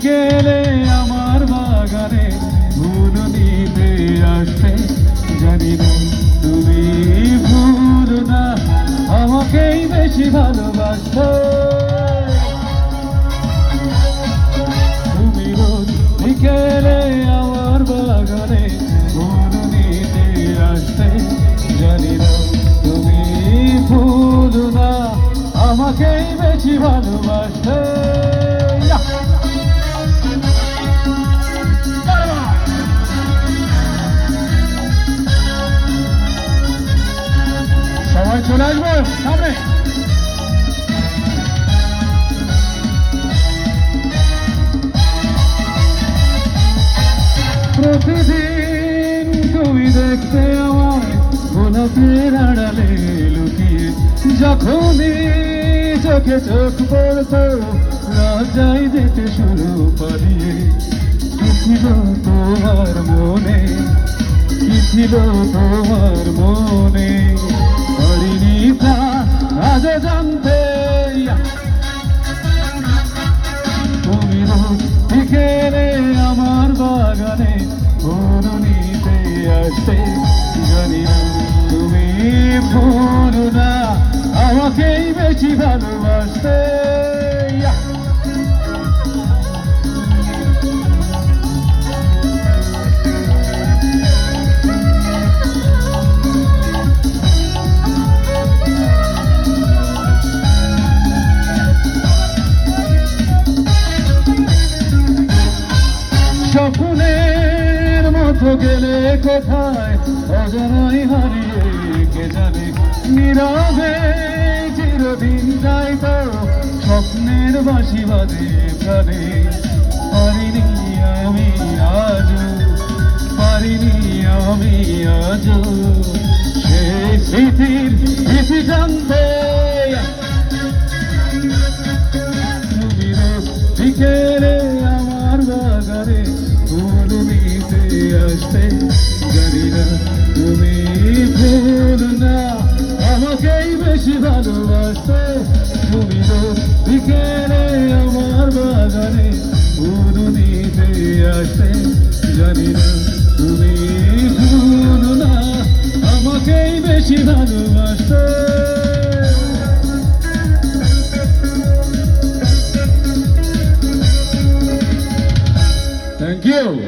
বিকেলে আমার বাগানে ফুল নিতে আসতে, জানি না তুমি ভুল না আমাকেই বেশি ভালোবাসো। তুমি রোজ বিকেলে আমার বাগানে ফুল নিতে আসতে, জানি না তুমি ভুল না আমাকেই বেশি ভালোবাসো। সবাই চলে আসবো সামনে। প্রতিদিন তুমি দেখতে আমার গোলাপের আড়ালে লুকিয়ে, যখনই চোখে চোখ পড়তো লজ্জায় যেতে শুরু পালিয়ে। কি ছিল তোমার মনে, কি ছিল তোমার মনে, পারিনি তা আজ জানতে। তুমি রোজ বিকেলে আমার বাগানে ফুল নিতে আসতে, জানি না তুমি ভুল না আমাকেই বেশি ভালোবাসতে। স্বপ্নের মতো গেলে কোথায় অজানাই হারিয়ে, কে জানে নীরবে চিরদিন যাই তো স্বপ্নের বাঁশি বাজে প্রাণে। পারিনি আমি আজ, পারিনি আমি আজ সেই স্মৃতির ইতি জানতে। তুমি রোজ বিকেলে আমার বাগানে ফুল নিতে আসতে, জানি না তুমি ভুল না আমাকেই বেশি ভালোবাসতে। তুমি রোজ বিকেলে আমার বাগানে ফুল নিতে আসতে, জানি না তুমি ভুল না আমাকেই বেশি ভালোবাসতে। Thank you.